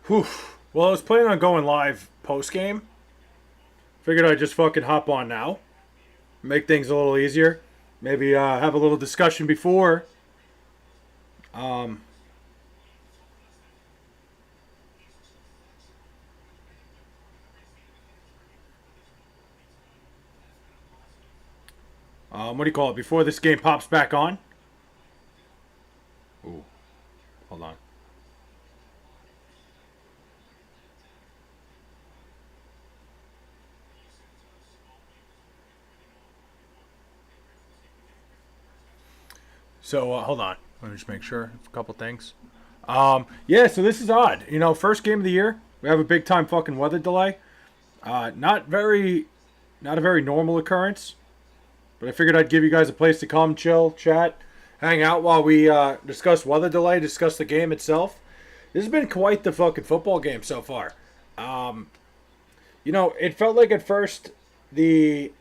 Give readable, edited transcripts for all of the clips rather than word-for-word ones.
Whew. Well, I was planning on going live post game. Figured I'd just fucking hop on now, make things a little easier. Maybe have a little discussion before. Um, what do you call it? Before this game pops back on. Ooh, hold on. So hold on. Let me just make sure a couple things. Yeah. So this is odd. First game of the year. We have a big time fucking weather delay. Not a very normal occurrence. But I figured I'd give you guys a place to come, chill, chat, hang out while we discuss weather delay, discuss the game itself. This has been quite the fucking football game so far. Um, it felt like at first the.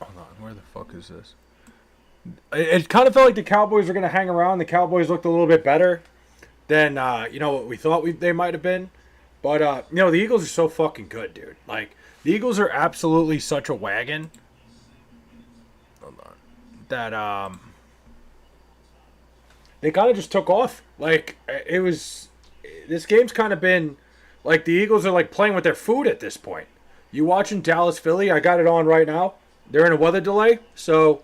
Hold on, where the fuck is this? It kind of felt like the Cowboys were going to hang around. The Cowboys looked a little bit better than what we thought they might have been. But the Eagles are so fucking good, dude. Like the Eagles are absolutely such a wagon. Hold on. That they kind of just took off. Like it was this game's kind of been like the Eagles are like playing with their food at this point. You watching Dallas Philly? I got it on right now. They're in a weather delay, so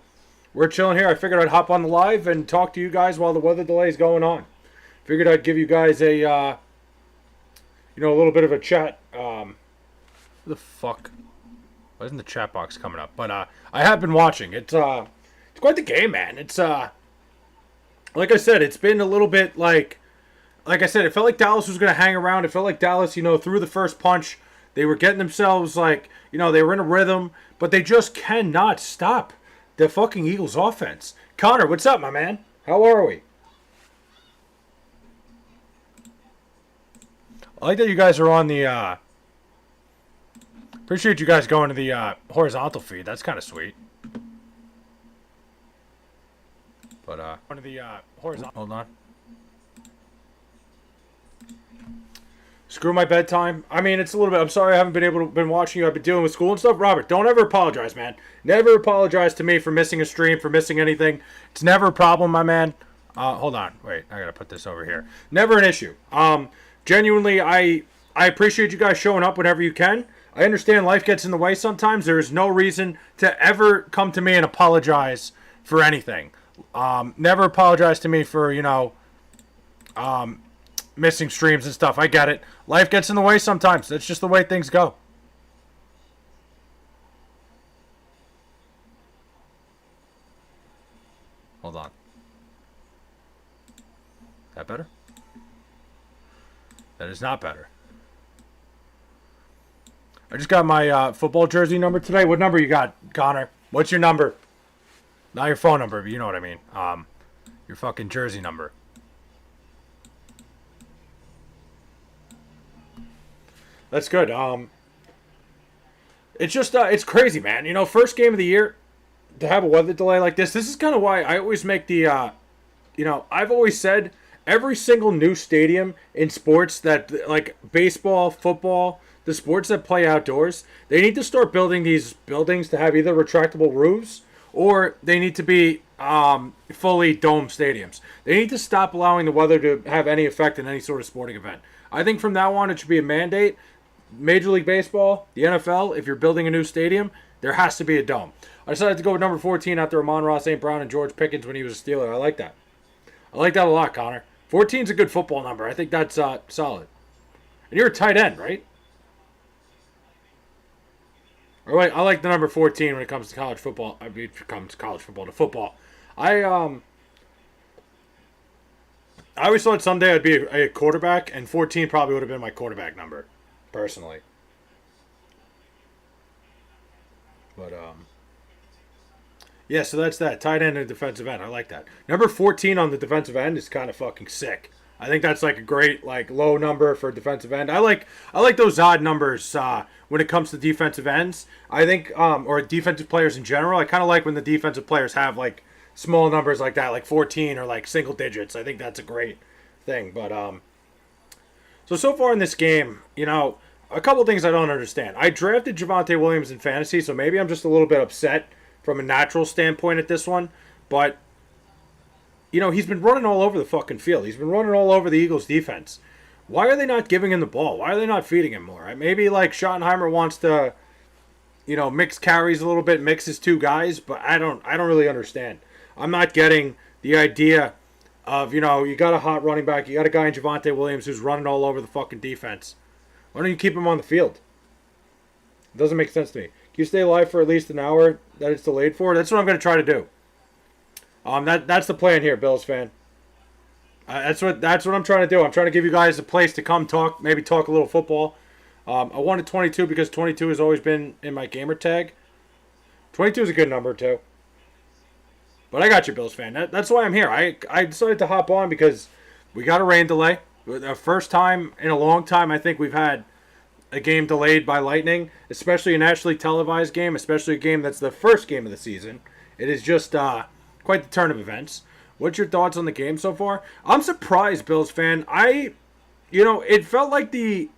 we're chilling here. I figured I'd hop on the live and talk to you guys while the weather delay is going on. Figured I'd give you guys a little bit of a chat. The fuck? Why isn't the chat box coming up? But I have been watching. It's quite the game, man. It's like I said, it's been a little bit like I said, it felt like Dallas was gonna hang around. It felt like Dallas, threw the first punch. They were getting themselves they were in a rhythm, but they just cannot stop the fucking Eagles offense. Connor, what's up, my man? How are we? I like that you guys are on the appreciate you guys going to the horizontal feed. That's kind of sweet. But one of the horizontal. Hold on. Screw my bedtime. I mean, it's a little bit. I'm sorry I haven't been watching you. I've been dealing with school and stuff. Robert, don't ever apologize, man. Never apologize to me for missing a stream, for missing anything. It's never a problem, my man. Hold on. Wait, I gotta put this over here. Never an issue. Genuinely, I appreciate you guys showing up whenever you can. I understand life gets in the way sometimes. There is no reason to ever come to me and apologize for anything. Never apologize to me for, missing streams and stuff. I get it. Life gets in the way sometimes. That's just the way things go. Hold on. That better? That is not better. I just got my football jersey number today. What number you got, Connor? What's your number? Not your phone number, but you know what I mean. Your fucking jersey number. That's good. It's just it's crazy, man. First game of the year to have a weather delay like this. This is kind of why I always make the I've always said every single new stadium in sports that like baseball, football, the sports that play outdoors, they need to start building these buildings to have either retractable roofs or they need to be fully dome stadiums. They need to stop allowing the weather to have any effect in any sort of sporting event. I think from now on it should be a mandate. Major League Baseball, the NFL, if you're building a new stadium, there has to be a dome. I decided to go with number 14 after Amon-Ra St. Brown and George Pickens when he was a Steeler. I like that. I like that a lot, Connor. 14 is a good football number. I think that's solid. And you're a tight end, right? Or wait, I like the number 14 when it comes to college football. I mean, it comes to college football, to football. I always thought someday I'd be a quarterback, and 14 probably would have been my quarterback number, personally. But yeah, so that's that. Tight end and defensive end. I like that. Number 14 on the defensive end is kind of fucking sick. I think that's like a great low number for defensive end. I like those odd numbers when it comes to defensive ends. I think or defensive players in general. I kind of like when the defensive players have small numbers like that, like 14 or single digits. I think that's a great thing. But so far in this game, a couple things I don't understand. I drafted Javonte Williams in fantasy, so maybe I'm just a little bit upset from a natural standpoint at this one. But he's been running all over the fucking field. He's been running all over the Eagles defense. Why are they not giving him the ball? Why are they not feeding him more? Maybe like Schottenheimer wants to, mix carries a little bit, mix his two guys, but I don't really understand. I'm not getting the idea of, you got a hot running back, you got a guy in Javonte Williams who's running all over the fucking defense. Why don't you keep him on the field? It doesn't make sense to me. Can you stay alive for at least an hour that it's delayed for? That's what I'm going to try to do. That's the plan here, Bills fan. That's what I'm trying to do. I'm trying to give you guys a place to come talk, maybe talk a little football. I wanted 22 because 22 has always been in my gamer tag. 22 is a good number too. But I got you, Bills fan. That's why I'm here. I decided to hop on because we got a rain delay. The first time in a long time I think we've had a game delayed by lightning, especially a nationally televised game, especially a game that's the first game of the season. It is just quite the turn of events. What's your thoughts on the game so far? I'm surprised, Bills fan. It felt like the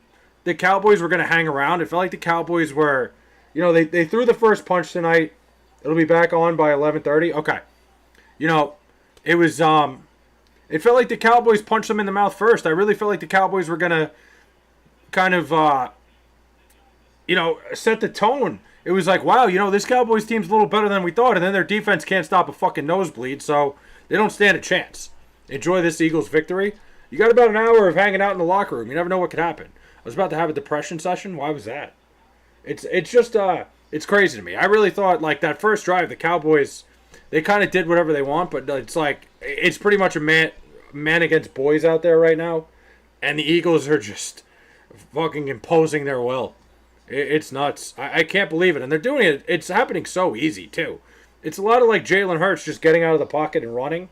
Cowboys were going to hang around. It felt like the Cowboys were, they threw the first punch tonight. It'll be back on by 11:30. Okay. It was, it felt like the Cowboys punched them in the mouth first. I really felt like the Cowboys were going to kind of, set the tone. It was like, wow, this Cowboys team's a little better than we thought, and then their defense can't stop a fucking nosebleed, so they don't stand a chance. Enjoy this Eagles victory. You got about an hour of hanging out in the locker room. You never know what could happen. I was about to have a depression session. Why was that? It's just, it's crazy to me. I really thought, like, that first drive, the Cowboys, they kind of did whatever they want, but it's like, it's pretty much a man against boys out there right now, and the Eagles are just fucking imposing their will. It's nuts. I can't believe it. And they're doing it. It's happening so easy, too. It's a lot of like Jalen Hurts just getting out of the pocket and running.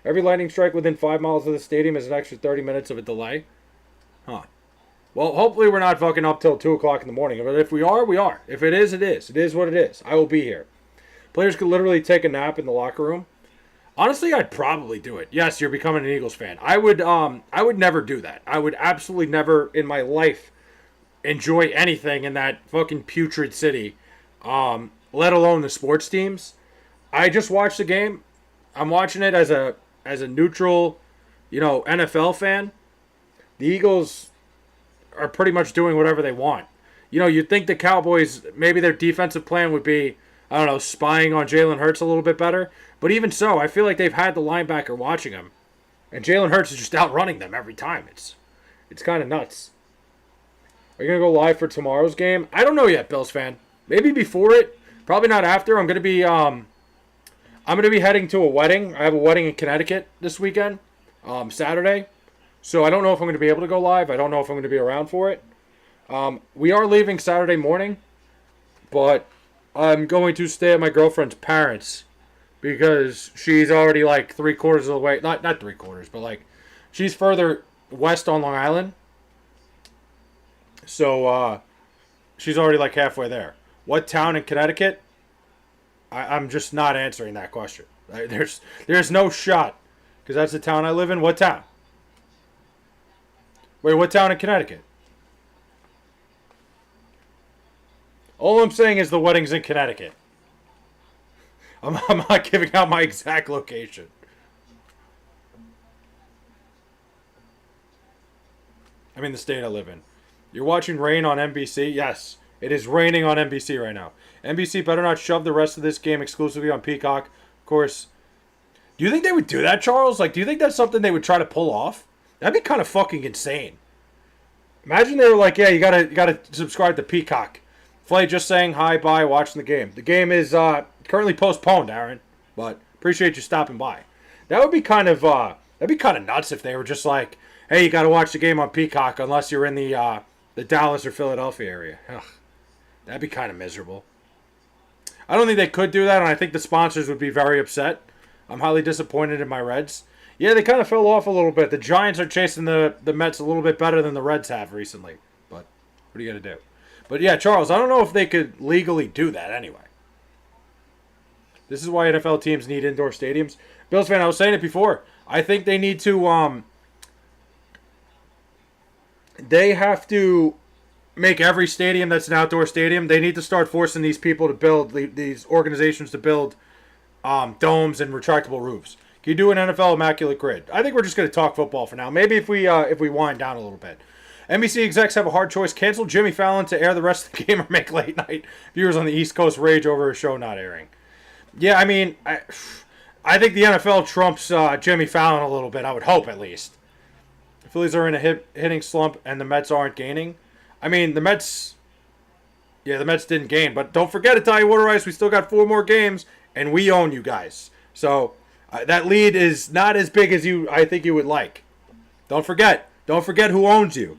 Every lightning strike within 5 miles of the stadium is an extra 30 minutes of a delay. Huh. Well, hopefully we're not fucking up till 2 o'clock in the morning. But if we are, we are. If it is, it is. It is what it is. I will be here. Players could literally take a nap in the locker room. Honestly, I'd probably do it. Yes, you're becoming an Eagles fan. I would never do that. I would absolutely never in my life enjoy anything in that fucking putrid city, let alone the sports teams. I just watched the game. I'm watching it as a neutral, NFL fan. The Eagles are pretty much doing whatever they want. You'd think the Cowboys, maybe their defensive plan would be, I don't know, spying on Jalen Hurts a little bit better. But even so, I feel like they've had the linebacker watching him. And Jalen Hurts is just outrunning them every time. It's kind of nuts. Are you going to go live for tomorrow's game? I don't know yet, Bills fan. Maybe before it. Probably not after. I'm going to be heading to a wedding. I have a wedding in Connecticut this weekend, Saturday. So I don't know if I'm going to be able to go live. I don't know if I'm going to be around for it. We are leaving Saturday morning, but I'm going to stay at my girlfriend's parents because she's already like 3/4 of the way. Not 3/4, but like she's further west on Long Island. So she's already like halfway there. What town in Connecticut? I'm just not answering that question. There's no shot because that's the town I live in. What town? Wait, what town in Connecticut? All I'm saying is the wedding's in Connecticut. I'm not giving out my exact location. I mean the state I live in. You're watching rain on NBC? Yes, it is raining on NBC right now. NBC better not shove the rest of this game exclusively on Peacock. Of course. Do you think they would do that, Charles? Like, do you think that's something they would try to pull off? That'd be kind of fucking insane. Imagine they were like, yeah, you gotta subscribe to Peacock. Flay just saying hi, bye, watching the game. The game is currently postponed, Aaron. But appreciate you stopping by. That would be kind of nuts if they were just like, hey, you gotta watch the game on Peacock unless you're in the Dallas or Philadelphia area. Ugh, that'd be kind of miserable. I don't think they could do that, and I think the sponsors would be very upset. I'm highly disappointed in my Reds. Yeah, they kind of fell off a little bit. The Giants are chasing the Mets a little bit better than the Reds have recently. But what are you going to do? But yeah, Charles, I don't know if they could legally do that anyway. This is why NFL teams need indoor stadiums. Bills fan, I was saying it before. I think they need to they have to make every stadium that's an outdoor stadium. They need to start forcing these people to build these organizations to build domes and retractable roofs. Can you do an NFL immaculate grid? I think we're just going to talk football for now. Maybe if we wind down a little bit. NBC execs have a hard choice: cancel Jimmy Fallon to air the rest of the game, or make late night viewers on the East Coast rage over a show not airing. Yeah, I mean, I think the NFL trumps Jimmy Fallon a little bit. I would hope, at least. The Phillies are in a hitting slump, and the Mets aren't gaining. I mean, the Mets didn't gain, but don't forget, Italian Water Ice, we still got 4 more games, and we own you guys. So that lead is not as big as I think you would like. Don't forget who owns you.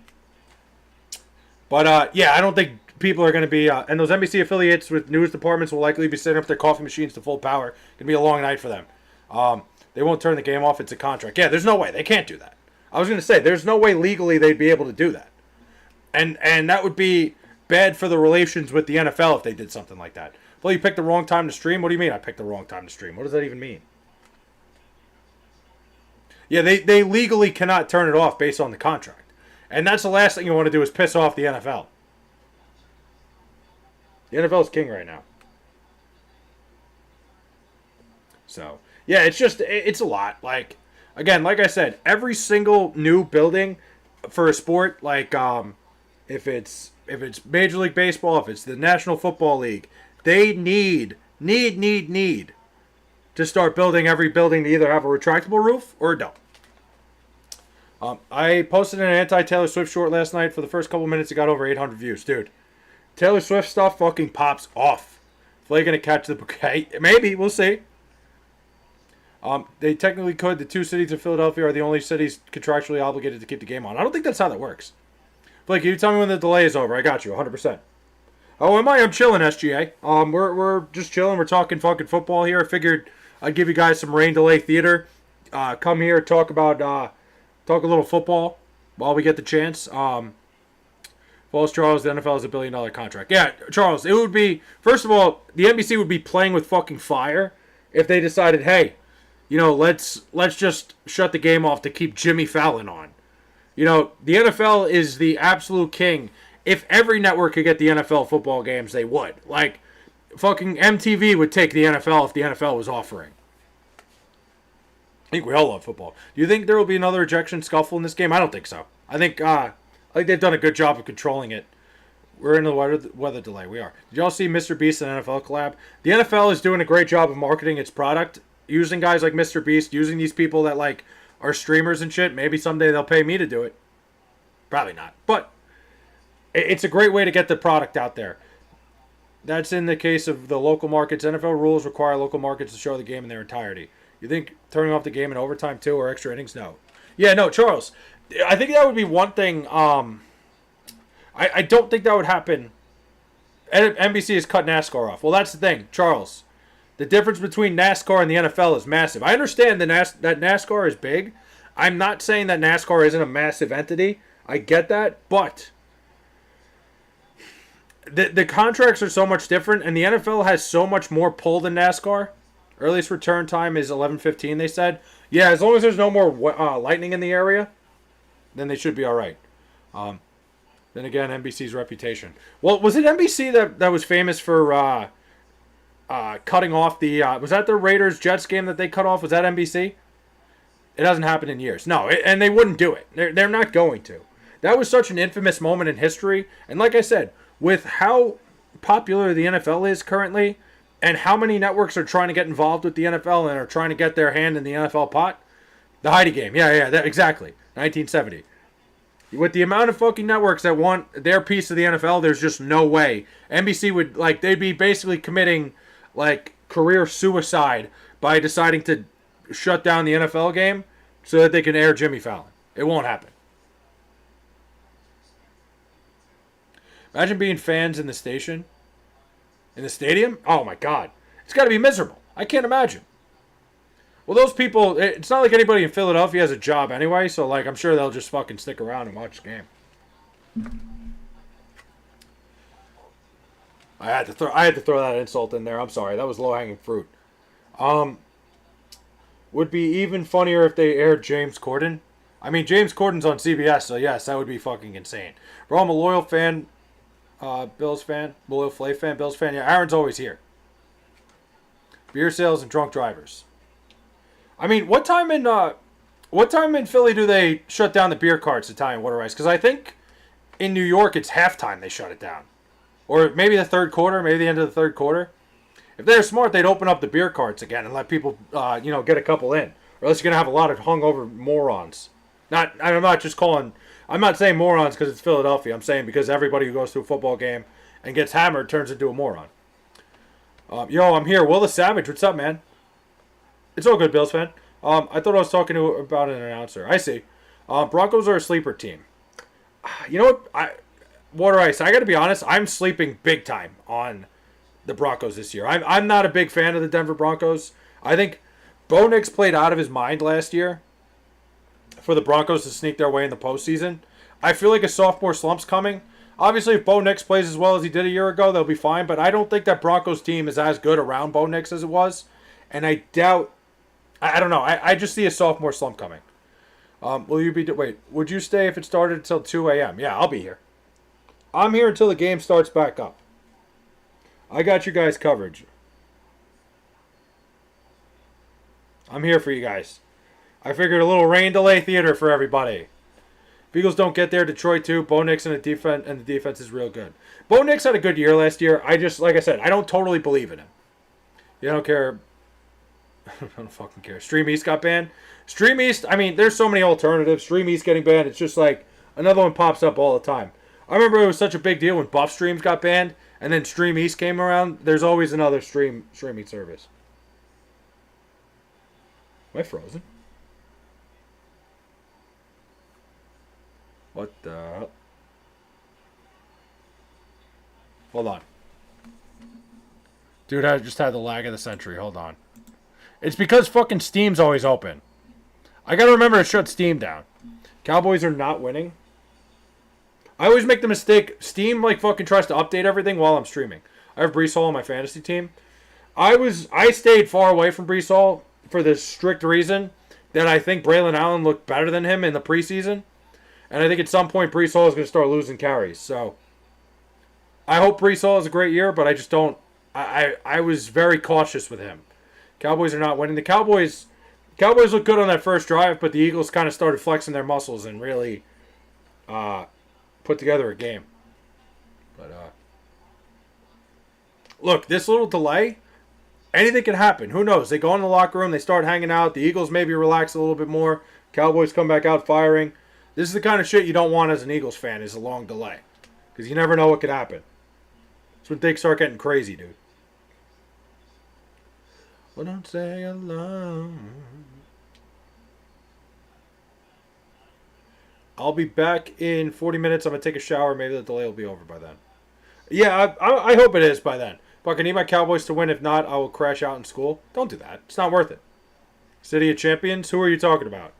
But I don't think people are going to be, and those NBC affiliates with news departments will likely be setting up their coffee machines to full power. It's going to be a long night for them. They won't turn the game off. It's a contract. Yeah, there's no way. They can't do that. I was going to say, there's no way legally they'd be able to do that. And that would be bad for the relations with the NFL if they did something like that. Well, you picked the wrong time to stream? What do you mean I picked the wrong time to stream? What does that even mean? Yeah, they legally cannot turn it off based on the contract. And that's the last thing you want to do is piss off the NFL. The NFL is king right now. So, yeah, it's a lot. Like, again, like I said, every single new building for a sport, like if it's Major League Baseball, if it's the National Football League, they need to start building every building to either have a retractable roof or don't. I posted an anti-Taylor Swift short last night. For the first couple minutes, it got over 800 views. Dude, Taylor Swift stuff fucking pops off. If they're going to catch the bouquet, maybe. We'll see. They technically could. The 2 cities of Philadelphia are the only cities contractually obligated to keep the game on. I don't think that's how that works. Blake, you tell me when the delay is over. I got you, 100%. Oh, am I? I'm chilling, SGA. We're just chilling. We're talking fucking football here. I figured I'd give you guys some rain delay theater. Come here, talk a little football while we get the chance. Falls Charles, the NFL has $1 billion contract. Yeah, Charles, it would be, first of all, the NBC would be playing with fucking fire if they decided, hey, let's just shut the game off to keep Jimmy Fallon on. The NFL is the absolute king. If every network could get the NFL football games, they would. Like, fucking MTV would take the NFL if the NFL was offering. I think we all love football. Do you think there will be another ejection scuffle in this game? I don't think so. I think they've done a good job of controlling it. We're in the weather delay. We are. Did y'all see Mr. Beast and NFL collab? The NFL is doing a great job of marketing its product, using guys like Mr. Beast, using these people that are streamers and shit. Maybe someday they'll pay me to do it. Probably not. But it's a great way to get the product out there. That's in the case of the local markets. NFL rules require local markets to show the game in their entirety. You think turning off the game in overtime too, or extra innings? No. Yeah, no, Charles. I think that would be one thing. I don't think that would happen. NBC has cut NASCAR off. Well, that's the thing, Charles. The difference between NASCAR and the NFL is massive. I understand that NASCAR is big. I'm not saying that NASCAR isn't a massive entity. I get that, but the contracts are so much different, and the NFL has so much more pull than NASCAR. Earliest return time is 11:15, they said. Yeah, as long as there's no more lightning in the area, then they should be all right. Then again, NBC's reputation. Well, was it NBC that was famous for cutting off the... was that the Raiders-Jets game that they cut off? Was that NBC? It hasn't happened in years. No, and they wouldn't do it. They're not going to. That was such an infamous moment in history. And like I said, with how popular the NFL is currently, and how many networks are trying to get involved with the NFL and are trying to get their hand in the NFL pot, the Heidi game. Yeah, exactly. 1970. With the amount of fucking networks that want their piece of the NFL, there's just no way. NBC would, they'd be basically committing, career suicide by deciding to shut down the NFL game so that they can air Jimmy Fallon. It won't happen. Imagine being fans in the station. In the stadium? Oh my God. It's got to be miserable. I can't imagine. Well, those people, it's not like anybody in Philadelphia has a job anyway, so I'm sure they'll just fucking stick around and watch the game. I had to throw that insult in there. I'm sorry. That was low-hanging fruit. Would be even funnier if they aired James Corden. I mean, James Corden's on CBS, so yes, that would be fucking insane. Bro, I'm a loyal fan, Bills fan, loyal Flay fan, Bills fan. Yeah, Aaron's always here. Beer sales and drunk drivers. I mean, what time in Philly do they shut down the beer carts, Italian water ice? Because I think in New York it's halftime they shut it down, or maybe the third quarter, maybe the end of the third quarter. If they're smart, they'd open up the beer carts again and let people, get a couple in. Or else you're gonna have a lot of hungover morons. I'm not just calling. I'm not saying morons because it's Philadelphia. I'm saying because everybody who goes to a football game and gets hammered turns into a moron. Yo, I'm here. Will the Savage, what's up, man? It's all good, Bills fan. I thought I was talking about an announcer. I see. Broncos are a sleeper team. You know what? Water ice. I got to be honest. I'm sleeping big time on the Broncos this year. I'm not a big fan of the Denver Broncos. I think Bo Nix played out of his mind last year for the Broncos to sneak their way in the postseason. I feel like a sophomore slump's coming. Obviously, if Bo Nix plays as well as he did a year ago, they'll be fine. But I don't think that Broncos team is as good around Bo Nix as it was. And I doubt... I don't know. I just see a sophomore slump coming. Will you be... Wait, would you stay if it started until 2 a.m.? Yeah, I'll be here. I'm here until the game starts back up. I got you guys coverage. I'm here for you guys. I figured a little rain delay theater for everybody. If Eagles don't get there, Detroit too. Bo Nix and the defense is real good. Bo Nix had a good year last year. Like I said, I don't totally believe in him. You don't care. I don't fucking care. Stream East got banned. Stream East, I mean, there's so many alternatives. Stream East getting banned, it's just like another one pops up all the time. I remember it was such a big deal when Buff Streams got banned, and then Stream East came around. There's always another streaming service. Am I frozen? What the... Hold on. Dude, I just had the lag of the century. Hold on. It's because fucking Steam's always open. I gotta remember to shut Steam down. Cowboys are not winning. I always make the mistake. Steam like fucking tries to update everything while I'm streaming. I have Breece Hall on my fantasy team. I stayed far away from Breece Hall for the strict reason that I think Braylon Allen looked better than him in the preseason. And I think at some point Breece Hall is going to start losing carries. So I hope Breece Hall has a great year, but I just don't. I was very cautious with him. Cowboys are not winning. The Cowboys look good on that first drive, but the Eagles kind of started flexing their muscles and really put together a game. But look, this little delay, anything can happen. Who knows? They go in the locker room, they start hanging out. The Eagles maybe relax a little bit more. Cowboys come back out firing. This is the kind of shit you don't want as an Eagles fan, is a long delay. Because you never know what could happen. That's when things start getting crazy, dude. Well, don't say alone. I'll be back in 40 minutes. I'm going to take a shower. Maybe the delay will be over by then. Yeah, I hope it is by then. But I need my Cowboys to win. If not, I will crash out in school. Don't do that. It's not worth it. City of Champions? Who are you talking about?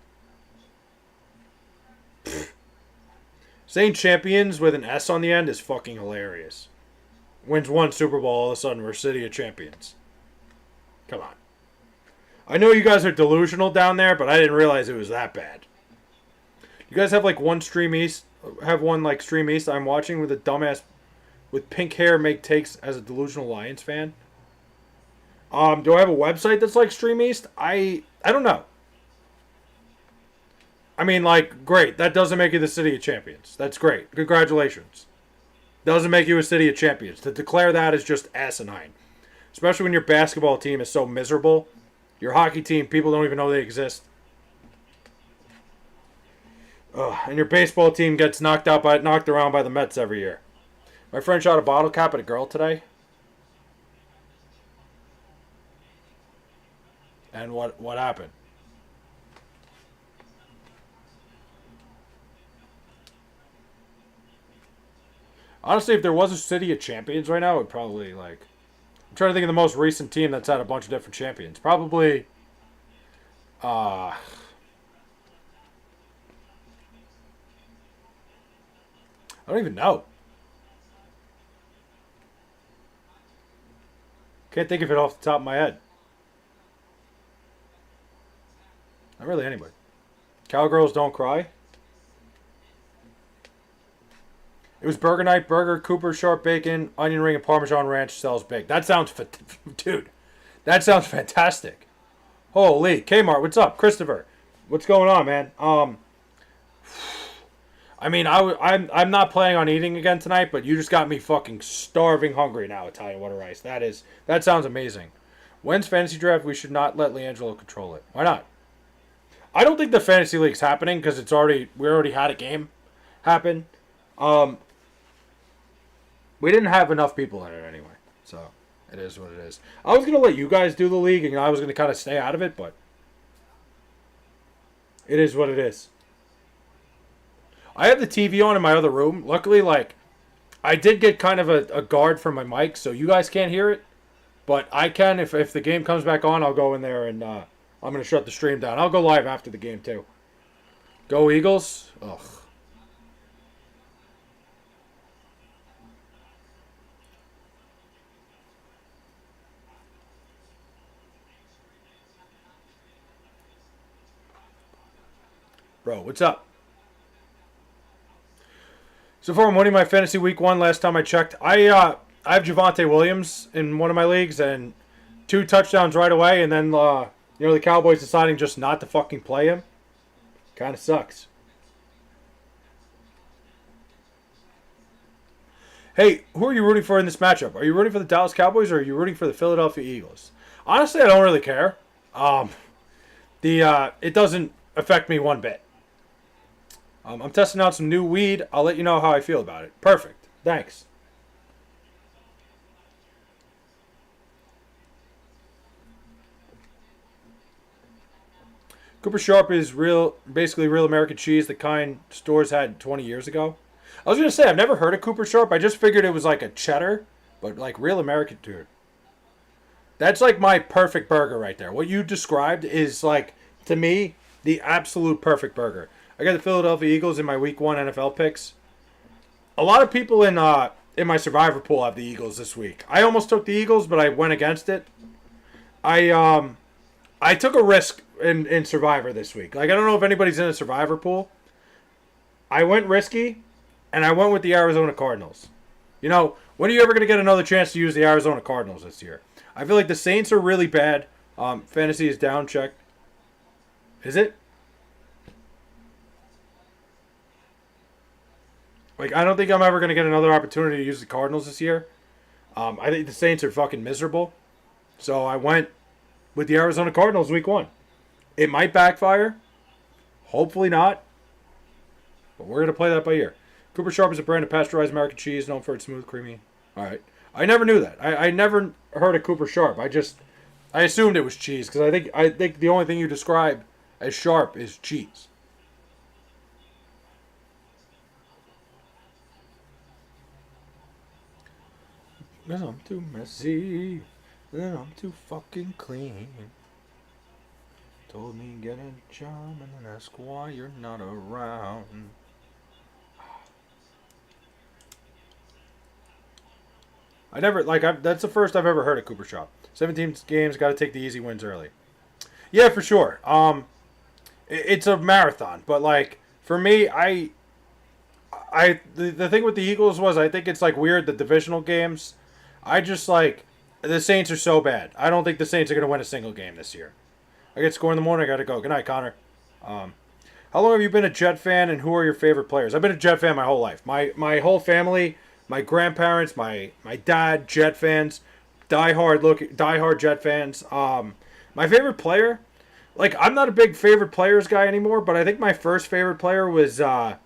Saying champions with an S on the end is fucking hilarious. Wins one Super Bowl, all of a sudden we're City of Champions. Come on. I know you guys are delusional down there, but I didn't realize it was that bad. You guys have like one Stream East, Stream East I'm watching with a dumbass with pink hair make takes as a delusional Lions fan. Do I have a website that's like Stream East? I don't know. I mean, like, great. That doesn't make you the City of Champions. That's great. Congratulations. Doesn't make you a City of Champions. To declare that is just asinine. Especially when your basketball team is so miserable. Your hockey team, people don't even know they exist. And your baseball team gets knocked around by the Mets every year. My friend shot a bottle cap at a girl today. And what happened? Honestly, if there was a City of Champions right now, it would probably, like... I'm trying to think of the most recent team that's had a bunch of different champions. Probably... I don't even know. Can't think of it off the top of my head. Not really anybody. Cowgirls don't cry. It was burger night, burger, Cooper, sharp bacon, onion ring, and Parmesan ranch sells big. That sounds, dude, that sounds fantastic. Holy, Kmart, what's up? Christopher, what's going on, man? I mean, I'm not planning on eating again tonight, but you just got me fucking starving hungry now, Italian water rice. That sounds amazing. When's fantasy draft? We should not let Leangelo control it. Why not? I don't think the fantasy league's happening because we already had a game happen. We didn't have enough people in it anyway, so it is what it is. I was gonna let you guys do the league, and I was gonna kind of stay out of it, but it is what it is. I have the TV on in my other room. Luckily, like, I did get kind of a guard for my mic, so you guys can't hear it. But I can, if the game comes back on, I'll go in there and I'm going to shut the stream down. I'll go live after the game, too. Go Eagles? Ugh. Bro, what's up? So far, I'm winning my fantasy week 1. Last time I checked, I have Javonte Williams in one of my leagues and 2 touchdowns right away, and then the Cowboys deciding just not to fucking play him. Kind of sucks. Hey, who are you rooting for in this matchup? Are you rooting for the Dallas Cowboys or are you rooting for the Philadelphia Eagles? Honestly, I don't really care. It doesn't affect me one bit. I'm testing out some new weed. I'll let you know how I feel about it. Perfect. Thanks. Cooper Sharp is basically real American cheese, the kind stores had 20 years ago. I was going to say, I've never heard of Cooper Sharp. I just figured it was like a cheddar, but like real American, dude. That's like my perfect burger right there. What you described is like, to me, the absolute perfect burger. I got the Philadelphia Eagles in my Week 1 NFL picks. A lot of people in my Survivor pool have the Eagles this week. I almost took the Eagles, but I went against it. I took a risk in Survivor this week. Like, I don't know if anybody's in a Survivor pool. I went risky, and I went with the Arizona Cardinals. You know, when are you ever going to get another chance to use the Arizona Cardinals this year? I feel like the Saints are really bad. Fantasy is down, check. Is it? Like, I don't think I'm ever going to get another opportunity to use the Cardinals this year. I think the Saints are fucking miserable. So I went with the Arizona Cardinals week 1. It might backfire. Hopefully not. But we're going to play that by ear. Cooper Sharp is a brand of pasteurized American cheese known for its smooth, creamy. All right. I never knew that. I never heard of Cooper Sharp. I assumed it was cheese because I think the only thing you describe as sharp is cheese. Cause I'm too messy, then I'm too fucking clean. Told me get a job and then ask why you're not around. That's the first I've ever heard of Cooper Sharp. 17 games, got to take the easy wins early. Yeah, for sure. It's a marathon, but like for me, the thing with the Eagles was I think it's like weird the divisional games. I just like the Saints are so bad. I don't think the Saints are gonna win a single game this year. I get score in the morning. I gotta go. Good night, Connor. How long have you been a Jet fan, and who are your favorite players? I've been a Jet fan my whole life. My whole family, my grandparents, my dad, Jet fans, diehard Jet fans. My favorite player, like I'm not a big favorite players guy anymore, but I think my first favorite player was I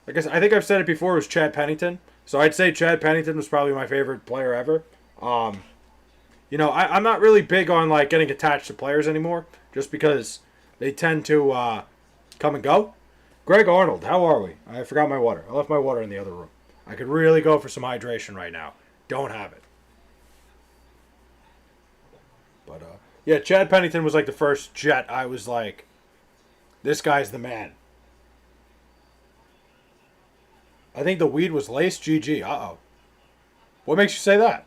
think I've said it before, was Chad Pennington. So I'd say Chad Pennington was probably my favorite player ever. You know, I'm not really big on like getting attached to players anymore, just because they tend to come and go. Greg Arnold, how are we? I forgot my water. I left my water in the other room. I could really go for some hydration right now. Don't have it. But yeah, Chad Pennington was like the first Jet. I was like, this guy's the man. I think the weed was laced. GG. Uh-oh. What makes you say that?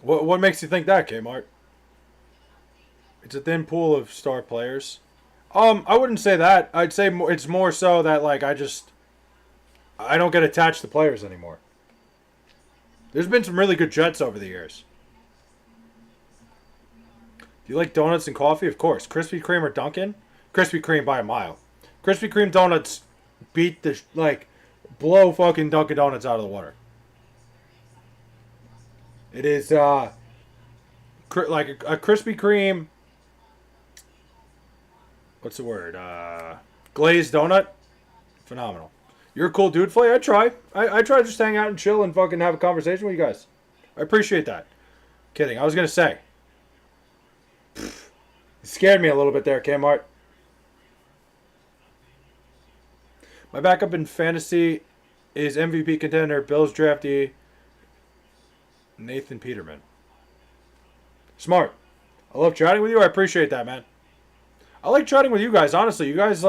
What makes you think that, Kmart? It's a thin pool of star players. I wouldn't say that. I'd say it's more so that like I don't get attached to players anymore. There's been some really good Jets over the years. Do you like donuts and coffee? Of course. Krispy Kreme or Dunkin'? Krispy Kreme by a mile. Krispy Kreme donuts beat the blow fucking Dunkin' Donuts out of the water. It is like a Krispy Kreme. What's the word? Glazed donut. Phenomenal. You're a cool dude, Flay. I try. I try to just hang out and chill and fucking have a conversation with you guys. I appreciate that. Kidding. I was gonna say. You scared me a little bit there, Kmart. My backup in fantasy is MVP contender, Bills draftee, Nathan Peterman. Smart. I love chatting with you. I appreciate that, man. I like chatting with you guys. Honestly, you guys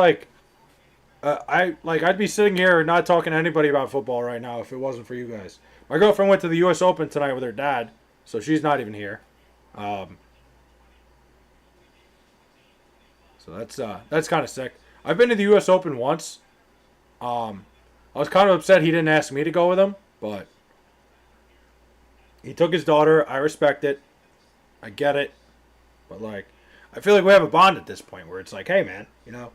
I'd be sitting here not talking to anybody about football right now if it wasn't for you guys. My girlfriend went to the U.S. Open tonight with her dad, so she's not even here. So that's kind of sick. I've been to the U.S. Open once. I was kind of upset he didn't ask me to go with him, but he took his daughter. I respect it. I get it. But, like, I feel like we have a bond at this point where it's like, hey, man, you know,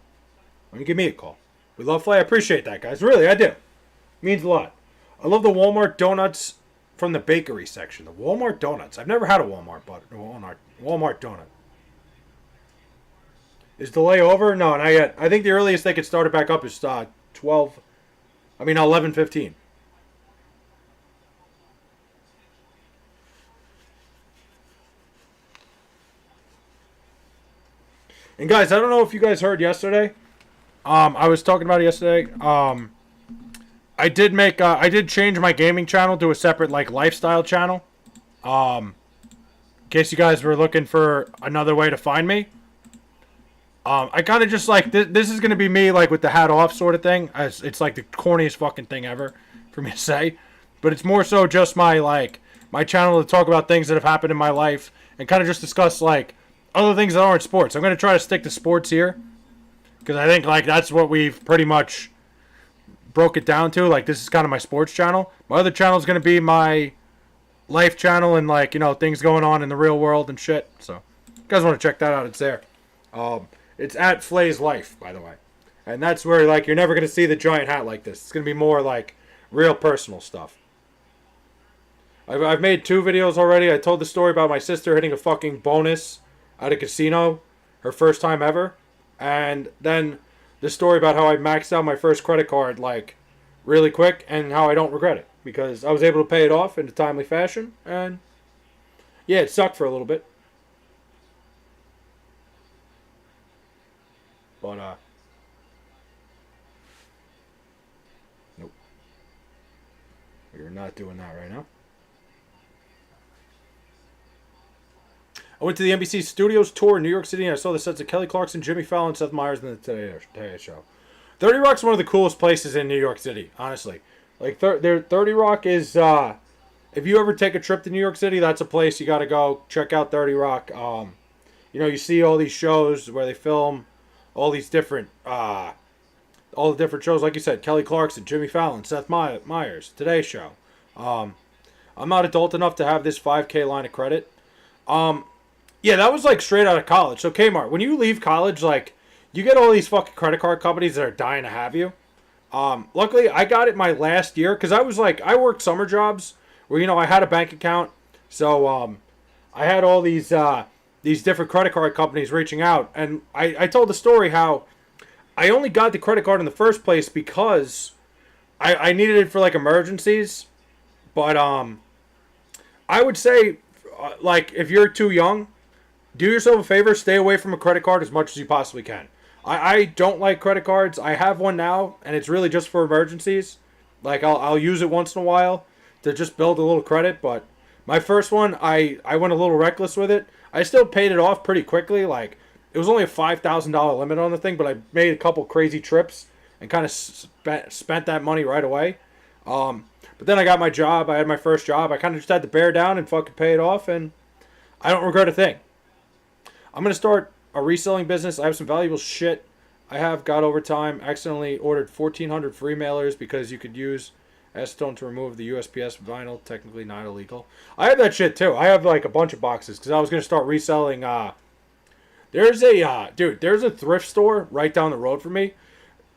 why don't you give me a call? We love Flay. I appreciate that, guys. Really, I do. It means a lot. I love the Walmart donuts from the bakery section. The Walmart donuts. I've never had a Walmart donut. Is delay over? No, not yet. I think the earliest they could start it back up is 11:15. And guys, I don't know if you guys heard yesterday. I was talking about it yesterday. I did change my gaming channel to a separate like lifestyle channel. In case you guys were looking for another way to find me. I kind of just like this is gonna be me like with the hat off sort of thing. It's like the corniest fucking thing ever for me to say, but it's more so just my channel to talk about things that have happened in my life and kind of just discuss like other things that aren't sports. I'm gonna try to stick to sports here because I think like that's what we've pretty much broke it down to. Like this is kind of my sports channel. My other channel is gonna be my life channel and like things going on in the real world and shit. So if you guys want to check that out, it's there. It's at Flay's Life, by the way. And that's where, like, you're never going to see the giant hat like this. It's going to be more, like, real personal stuff. I've made 2 videos already. I told the story about my sister hitting a fucking bonus at a casino. Her first time ever. And then the story about how I maxed out my first credit card, like, really quick. And how I don't regret it. Because I was able to pay it off in a timely fashion. And, yeah, it sucked for a little bit. But, nope. We're not doing that right now. I went to the NBC Studios tour in New York City and I saw the sets of Kelly Clarkson, Jimmy Fallon, Seth Meyers, and the Today Show. 30 Rock's one of the coolest places in New York City, honestly. Like, 30 Rock is, if you ever take a trip to New York City, that's a place you gotta go. Check out 30 Rock. You see all these shows where they film all these different, all the different shows, like you said, Kelly Clarkson, Jimmy Fallon, Seth Meyers, Today Show. I'm not adult enough to have this 5K line of credit. Yeah, that was like straight out of college. So Kmart, when you leave college, like, you get all these fucking credit card companies that are dying to have you. Luckily, I got it my last year because I was like, I worked summer jobs where, I had a bank account. So, I had all these different credit card companies reaching out. And I told the story how I only got the credit card in the first place because I needed it for like emergencies. But I would say, like, if you're too young, do yourself a favor, stay away from a credit card as much as you possibly can. I don't like credit cards. I have one now, and it's really just for emergencies. Like, I'll use it once in a while to just build a little credit. But my first one, I went a little reckless with it. I still paid it off pretty quickly. Like, it was only a $5,000 limit on the thing, but I made a couple crazy trips and kind of spent that money right away. But then I got my job. I had my first job. I kind of just had to bear down and fucking pay it off, and I don't regret a thing. I'm gonna start a reselling business. I have some valuable shit I have got over time. Accidentally ordered 1,400 free mailers because you could use acetone to remove the USPS vinyl. Technically not illegal. I have that shit too. I have like a bunch of boxes because I was gonna start reselling. There's a dude. There's a thrift store right down the road from me.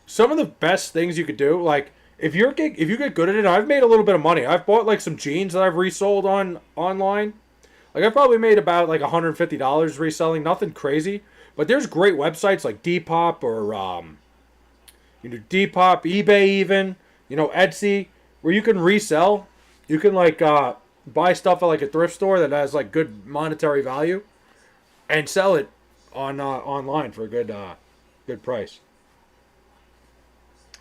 Some of the best things you could do, like if you get good at it. I've made a little bit of money. I've bought like some jeans that I've resold online. Like I probably made about like $150 reselling. Nothing crazy, but there's great websites like Depop or Depop, eBay, even Etsy, where you can resell. You can like buy stuff at like a thrift store that has like good monetary value, and sell it on online for a good price.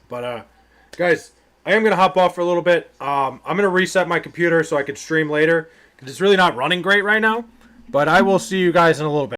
But guys, I am gonna hop off for a little bit. I'm gonna reset my computer so I can stream later because it's really not running great right now. But I will see you guys in a little bit.